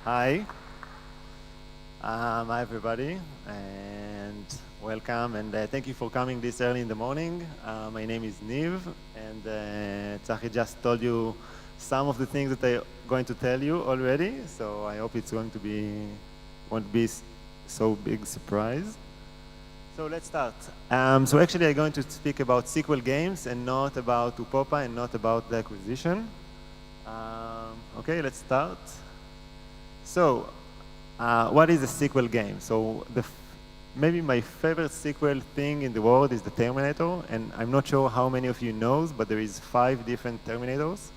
Hi. Hi, everybody, and welcome, and thank you for coming this early in the morning. My name is Niv, and Tzachi just told you some of the things that I'm going to tell you already, so I hope it's going to be, won't be so big surprise. So let's start. So actually, I'm going to speak about sequel games and not about Upopa and not about the acquisition. Okay, let's start. So, what is a sequel game? So maybe my favorite sequel thing in the world is the Terminator, and I'm not sure how many of you knows, but there is 5 different Terminators.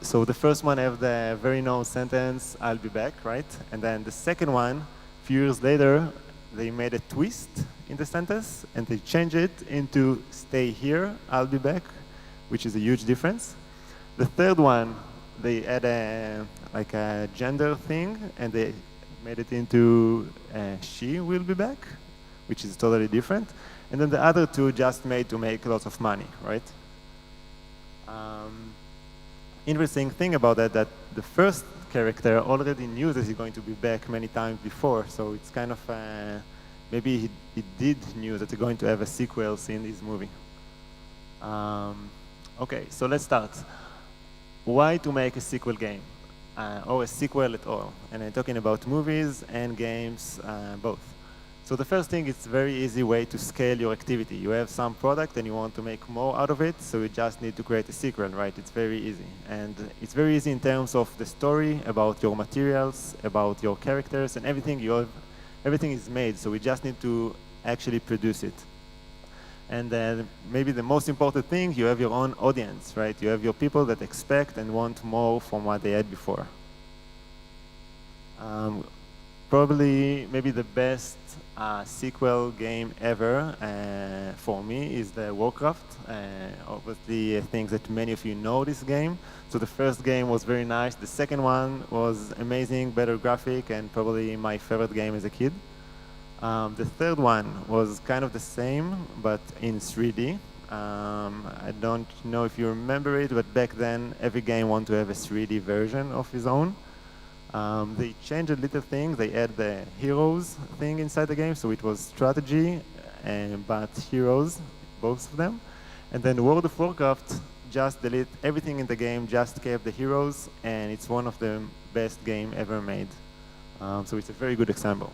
So the first one have the very known sentence, "I'll be back," right? And then the second one, a few years later, they made a twist in the sentence, and they changed it into "Stay here, I'll be back," which is a huge difference. The third one, they add like a gender thing, and they made it into "She will be back," which is totally different. And then the other two just made to make lots of money, right? Interesting thing about that the first character already knew that he's going to be back many times before, so it's kind of, maybe he did knew that he's going to have a sequel in his movie. Okay, so let's start. Why to make a sequel game, or a sequel at all? And I'm talking about movies and games, both. So the first thing, it's a very easy way to scale your activity. You have some product and you want to make more out of it, so you just need to create a sequel, right? It's very easy. And it's very easy in terms of the story, about your materials, about your characters, and everything everything is made, so we just need to actually produce it. And maybe the most important thing, you have your own audience, right? You have your people that expect and want more from what they had before. Probably, maybe the best sequel game ever for me is the Warcraft. Obviously, I think that many of you know this game. So the first game was very nice. The second one was amazing, better graphic, and probably my favorite game as a kid. The third one was kind of the same, but in 3D. I don't know if you remember it, but back then, every game wanted to have a 3D version of his own. They changed a little thing. They add the heroes thing inside the game, so it was strategy, but heroes, both of them. And then World of Warcraft just delete everything in the game, just kept the heroes, and it's one of the best game ever made. So it's a very good example.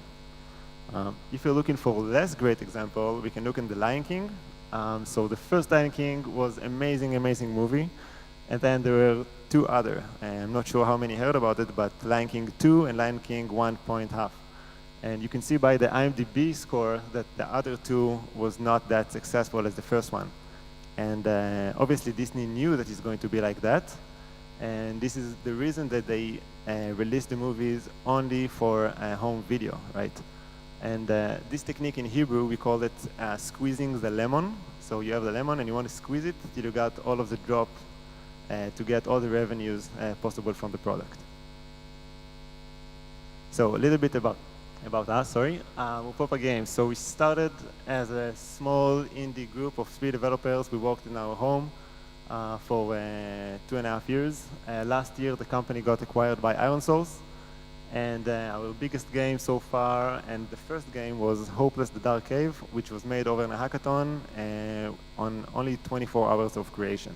If you're looking for a less great example, we can look in The Lion King. So the first Lion King was amazing, amazing movie. And then there were 2 other. I'm not sure how many heard about it, but Lion King 2 and Lion King 1.5. And you can see by the IMDb score that the other 2 was not that successful as the first one. And obviously Disney knew that it's going to be like that. And this is the reason that they released the movies only for home video, right? And this technique in Hebrew, we call it squeezing the lemon. So you have the lemon and you want to squeeze it till you got all of the drop to get all the revenues possible from the product. So a little bit about us, sorry. Upopa Games. So we started as a small indie group of 3 developers. We worked in our home for 2.5 years. Last year, the company got acquired by ironSource. And our biggest game so far, and the first game was Hopeless the Dark Cave, which was made over in a hackathon on only 24 hours of creation.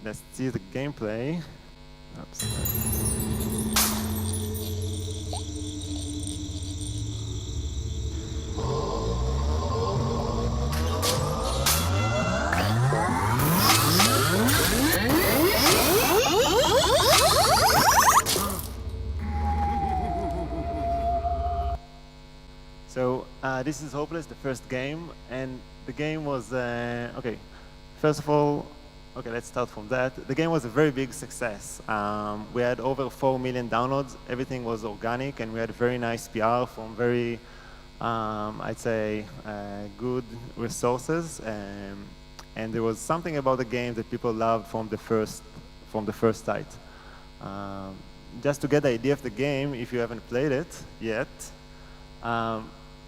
Let's see the gameplay. Oops. So this is Hopeless, the first game, and the game was, okay, first of all, okay, let's start from that. The game was a very big success. We had over 4 million downloads. Everything was organic, and we had very nice PR from very, I'd say, good resources. And there was something about the game that people loved from the first sight. Just to get the idea of the game, if you haven't played it yet,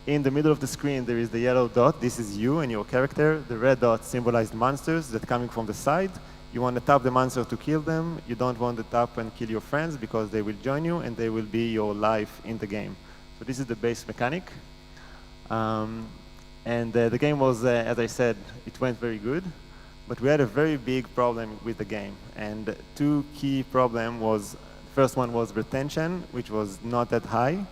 in the middle of the screen, there is the yellow dot. This is you and your character. The red dot symbolized monsters that coming from the side. You want to tap the monster to kill them. You don't want to tap and kill your friends because they will join you and they will be your life in the game. So this is the base mechanic. The game was, as I said, it went very good. But we had a very big problem with the game. And two key problems was, first one was retention, which was not that high.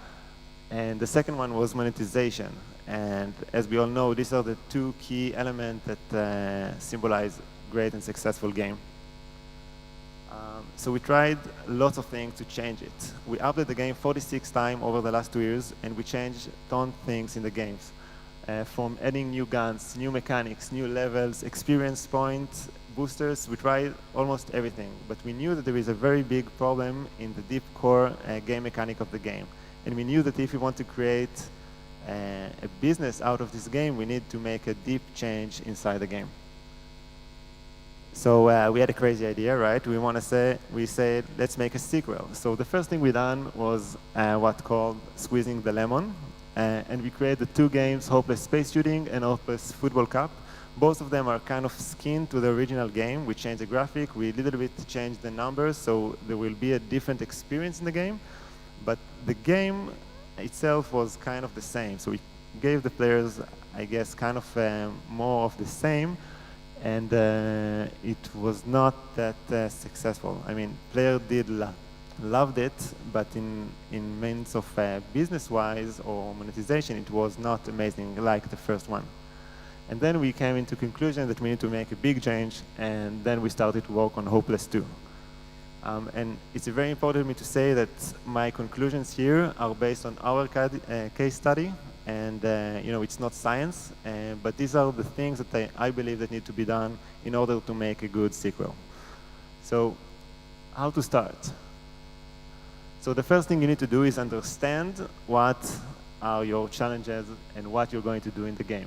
And the second one was monetization. And as we all know, these are the two key elements that symbolize great and successful game. So we tried lots of things to change it. We updated the game 46 times over the last 2 years, and we changed ton of things in the games. From adding new guns, new mechanics, new levels, experience points, boosters, we tried almost everything. But we knew that there is a very big problem in the deep core game mechanic of the game. And we knew that if we want to create a business out of this game, we need to make a deep change inside the game. So we had a crazy idea, right? We said, let's make a sequel. So the first thing we done was what's called squeezing the lemon. And we created two games, Hopeless Space Shooting and Hopeless Football Cup. Both of them are kind of skinned to the original game. We changed the graphic, we little bit changed the numbers, so there will be a different experience in the game. But the game itself was kind of the same. So we gave the players, I guess, kind of more of the same. And it was not that successful. I mean, players did loved it, but in means of business-wise or monetization, it was not amazing like the first one. And then we came into conclusion that we need to make a big change, and then we started to work on Hopeless 2. And it's very important for me to say that my conclusions here are based on our case study, and it's not science, but these are the things that I believe that need to be done in order to make a good sequel. So, how to start? So the first thing you need to do is understand what are your challenges and what you're going to do in the game.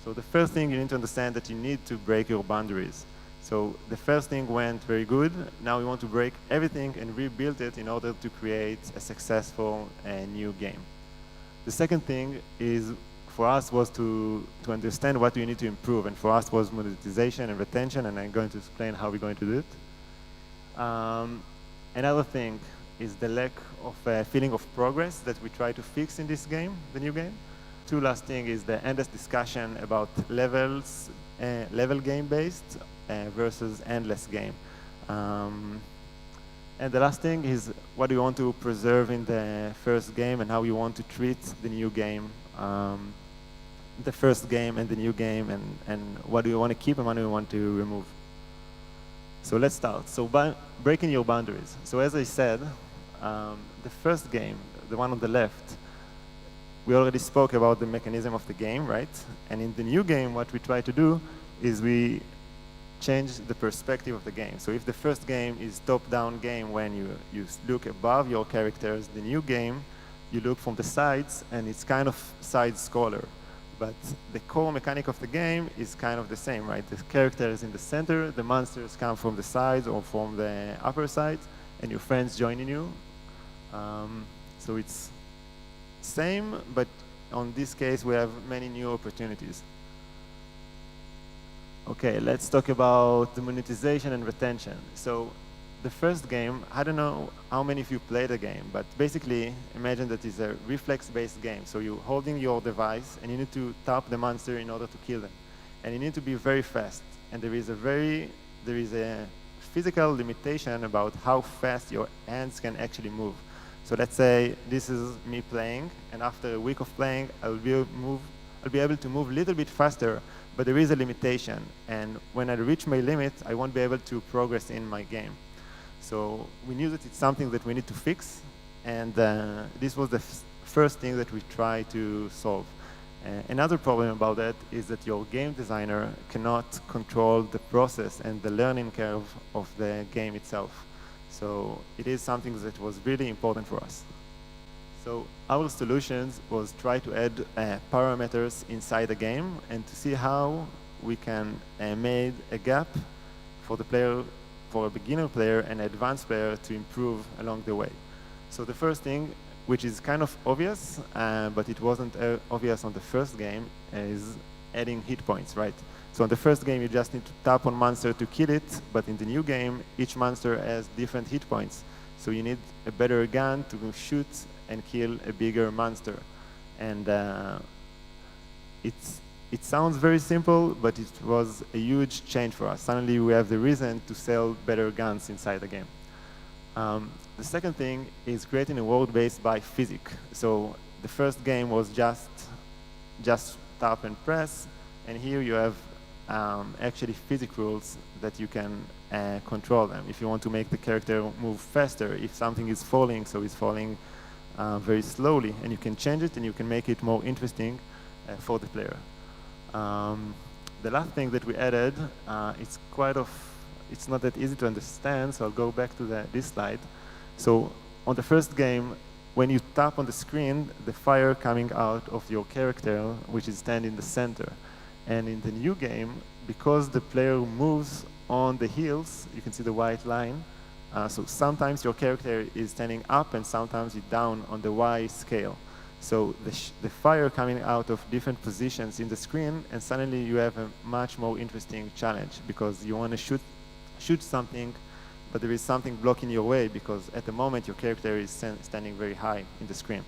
So the first thing you need to understand that you need to break your boundaries. So the first thing went very good. Now we want to break everything and rebuild it in order to create a successful new game. The second thing is, for us, was to understand what we need to improve. And for us was monetization and retention, and I'm going to explain how we're going to do it. Another thing is the lack of feeling of progress that we try to fix in this game, the new game. Two last thing is the endless discussion about levels, level game based versus endless game. And the last thing is what we want to preserve in the first game and how we want to treat the new game, the first game and the new game, and what do we want to keep and what do we want to remove. So let's start. So by breaking your boundaries. So as I said, the first game, the one on the left, we already spoke about the mechanism of the game, right? And in the new game, what we try to do is we change the perspective of the game. So if the first game is top-down game when you look above your characters, the new game, you look from the sides, and it's kind of side-scroller. But the core mechanic of the game is kind of the same, right? The character is in the center, the monsters come from the sides or from the upper side, and your friends joining you. So it's same, but on this case, we have many new opportunities. Okay, let's talk about the monetization and retention. So the first game, I don't know how many of you played the game, but basically imagine that it's a reflex-based game. So you're holding your device and you need to tap the monster in order to kill them. And you need to be very fast. And there is a physical limitation about how fast your hands can actually move. So let's say this is me playing, and after a week of playing, I'll be able to move a little bit faster, but there is a limitation. And when I reach my limit, I won't be able to progress in my game. So we knew that it's something that we need to fix, and this was the first thing that we try to solve. Another problem about that is that your game designer cannot control the process and the learning curve of the game itself. So it is something that was really important for us. So our solutions was try to add parameters inside the game and to see how we can make a gap for the player, for a beginner player and advanced player to improve along the way. So the first thing, which is kind of obvious, but it wasn't obvious on the first game, is adding hit points, right? So in the first game, you just need to tap on monster to kill it, but in the new game, each monster has different hit points. So you need a better gun to shoot and kill a bigger monster. And it sounds very simple, but it was a huge change for us. Suddenly, we have the reason to sell better guns inside the game. The second thing is creating a world based by physics. So the first game was just tap and press, and here you have actually physics rules that you can control them. If you want to make the character move faster, if something is falling, so it's falling very slowly, and you can change it and you can make it more interesting for the player. The last thing that we added, it's not that easy to understand, so I'll go back to this slide. So on the first game, when you tap on the screen, the fire coming out of your character, which is standing in the center. And in the new game, because the player moves on the heels, you can see the white line. So sometimes your character is standing up and sometimes it's down on the Y scale. So the fire coming out of different positions in the screen, and suddenly you have a much more interesting challenge because you want to shoot something, but there is something blocking your way because at the moment your character is standing very high in the screen.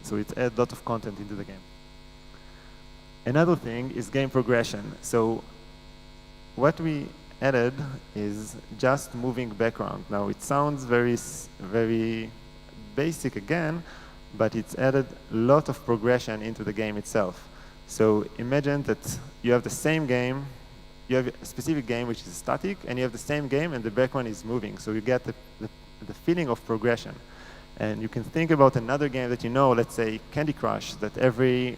So it adds a lot of content into the game. Another thing is game progression. So what we added is just moving background. Now it sounds very basic again, but it's added a lot of progression into the game itself. So imagine that you have the same game, you have a specific game which is static, and you have the same game and the background is moving. So you get the feeling of progression. And you can think about another game that you know, let's say Candy Crush, that every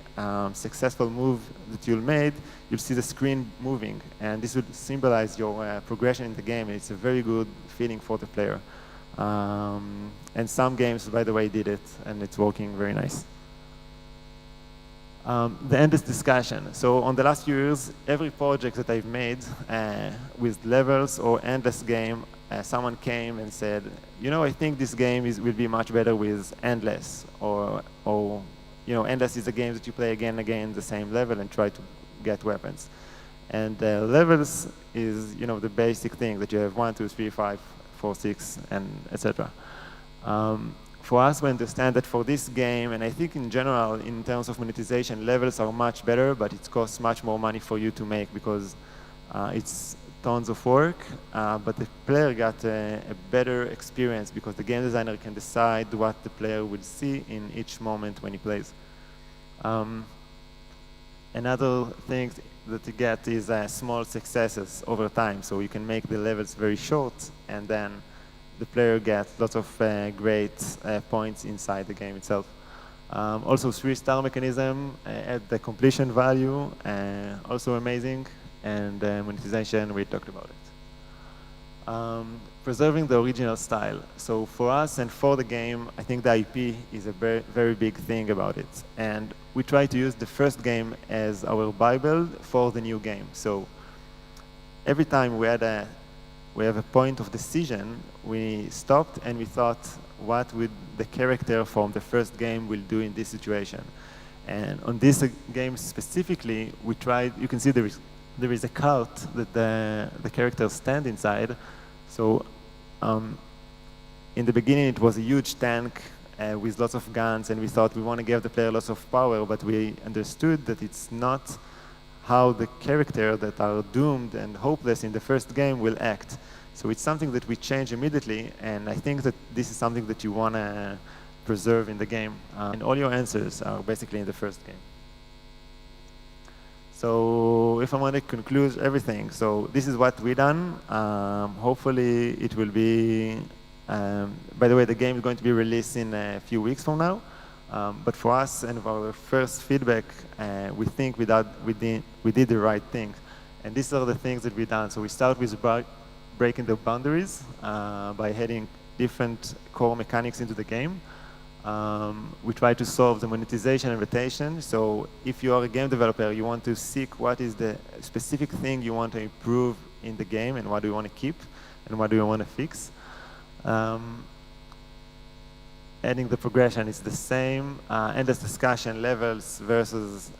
successful move that you'll made, you'll see the screen moving. And this would symbolize your progression in the game, and it's a very good feeling for the player. And some games, by the way, did it, and it's working very nice. The endless discussion. So on the last few years, every project that I've made with levels or endless game, someone came and said, you know, I think this game will be much better with endless, or you know, endless is a game that you play again and again the same level and try to get weapons. And levels is, you know, the basic thing that you have 1, 2, 3, 5, 4, 6, and etc. For us, we understand that for this game, and I think in general, in terms of monetization, levels are much better, but it costs much more money for you to make because it's tons of work, but the player got a better experience because the game designer can decide what the player will see in each moment when he plays. Another thing that you get is small successes over time, so you can make the levels very short, and then the player gets lots of great points inside the game itself. Also, 3-star mechanism at the completion value, also amazing, and monetization, we talked about it. Preserving the original style. So for us and for the game, I think the IP is a very big thing about it. And we try to use the first game as our Bible for the new game. So every time we have a point of decision, we stopped and we thought, what would the character from the first game will do in this situation? And on this game specifically, we tried, you can see there is a cart that the characters stand inside. So in the beginning, it was a huge tank with lots of guns, and we thought we want to give the player lots of power, but we understood that it's not how the characters that are doomed and hopeless in the first game will act. So it's something that we change immediately, and I think that this is something that you want to preserve in the game. And all your answers are basically in the first game. So if I want to conclude everything, so this is what we done. Hopefully it will be, by the way, the game is going to be released in a few weeks from now. But for us and for our first feedback, we think we did the right thing. And these are the things that we done. So we start with breaking the boundaries by adding different core mechanics into the game. We try to solve the monetization and retention. So if you are a game developer, you want to seek what is the specific thing you want to improve in the game and what do you want to keep and what do you want to fix. adding the progression is the same, endless discussion, levels versus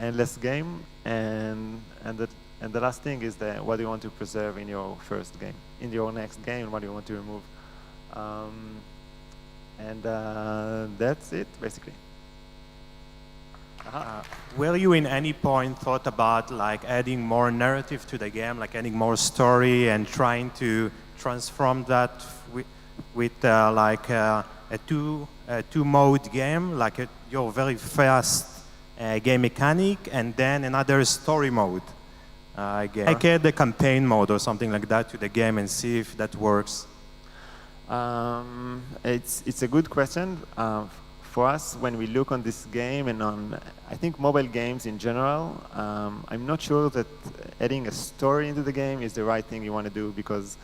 endless game, and the last thing is what do you want to preserve in your first game, in your next game, what do you want to remove, and that's it basically. Were you in any point thought about like adding more narrative to the game, like adding more story and trying to transform that with like a two mode game, like your very fast game mechanic, and then another story mode, like add the campaign mode or something like that to the game and see if that works? It's a good question. For us, when we look on this game and on, I think, mobile games in general, I'm not sure that adding a story into the game is the right thing you want to do, because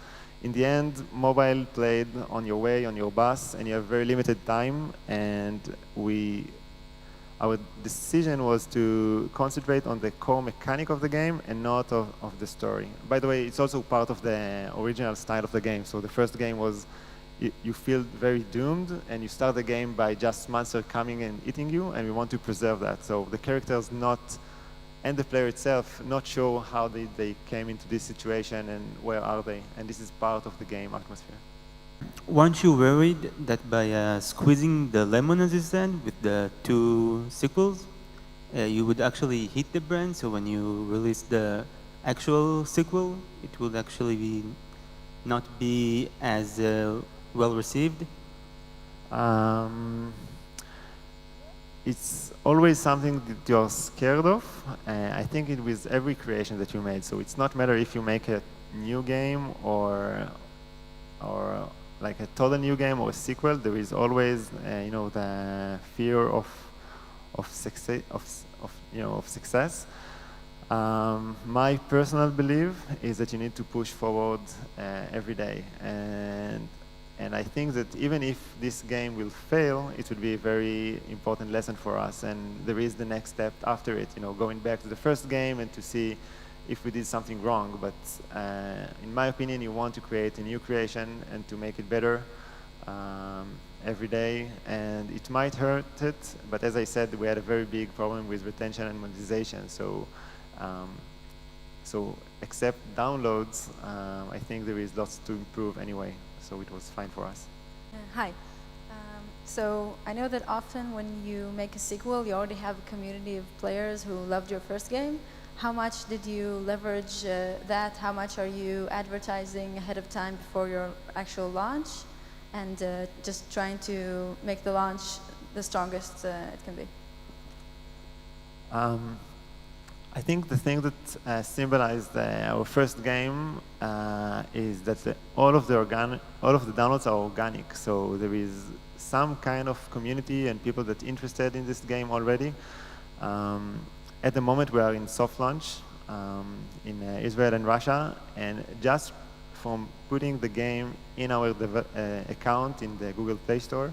in the end, mobile played on your way, on your bus, and you have very limited time, and our decision was to concentrate on the core mechanic of the game and not of the story. By the way, it's also part of the original style of the game. So the first game was you feel very doomed, and you start the game by just monster coming and eating you, and we want to preserve that. So the characters and the player itself not sure how they came into this situation and where are they, and this is part of the game atmosphere. Weren't you worried that by squeezing the lemon, as you said, with the two sequels, you would actually hit the brand, so when you release the actual sequel, it would actually not be as well received? It's always something that you're scared of. I think it with every creation that you made. So it's not matter if you make a new game or like a total new game or a sequel. There is always the fear of success. Of success. My personal belief is that you need to push forward every day, and I think that even if this game will fail, it will be a very important lesson for us, and there is the next step after it, going back to the first game and to see if we did something wrong. But in my opinion, you want to create a new creation and to make it better every day, and it might hurt it, but as I said, we had a very big problem with retention and monetization, so except downloads, I think there is lots to improve anyway, so it was fine for us. Hi. So I know that often when you make a sequel, you already have a community of players who loved your first game. How much did you leverage that? How much are you advertising ahead of time before your actual launch? And just trying to make the launch the strongest it can be? I think the thing that symbolized our first game is that all of the downloads are organic. So there is some kind of community and people that are interested in this game already. At the moment, we are in soft launch in Israel and Russia, and just from putting the game in our account in the Google Play Store,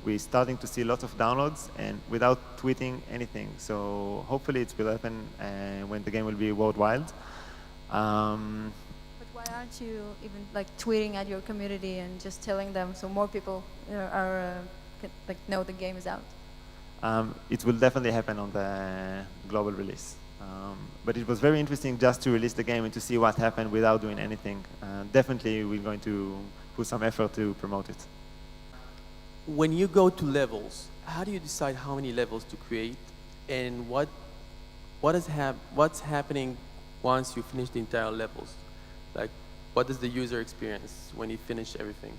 we're starting to see lots of downloads and without tweeting anything. So hopefully it will happen when the game will be worldwide. But why aren't you even like tweeting at your community and just telling them so more people know the game is out? It will definitely happen on the global release. But it was very interesting just to release the game and to see what happened without doing anything. Definitely we're going to put some effort to promote it. When you go to levels, how do you decide how many levels to create, and what's happening once you finish the entire levels? Like, what is the user experience when you finish everything?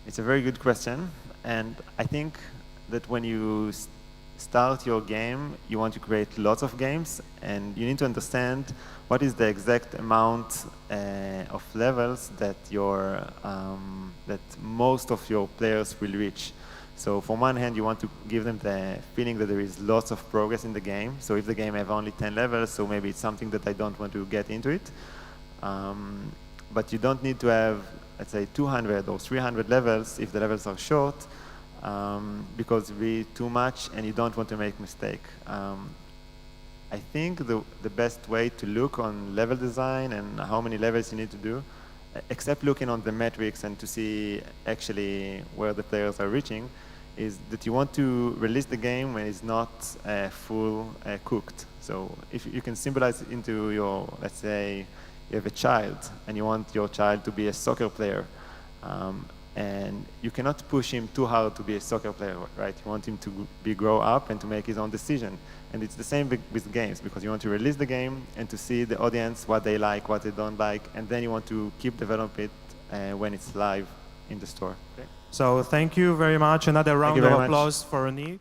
It's a very good question, and I think that when you start your game, you want to create lots of games, and you need to understand what is the exact amount of levels that that most of your players will reach. So from one hand, you want to give them the feeling that there is lots of progress in the game. So if the game have only 10 levels, so maybe it's something that I don't want to get into it. But you don't need to have, let's say, 200 or 300 levels if the levels are short, because it will be too much and you don't want to make mistake. I think the best way to look on level design and how many levels you need to do except looking on the metrics and to see actually where the players are reaching, is that you want to release the game when it's not full cooked. So if you can symbolize it into your, let's say, you have a child and you want your child to be a soccer player, and you cannot push him too hard to be a soccer player, right? You want him to grow up and to make his own decision. And it's the same with games, because you want to release the game and to see the audience, what they like, what they don't like, and then you want to keep developing it when it's live in the store. Okay? So thank you very much. Another round you of very much. applause for Niv.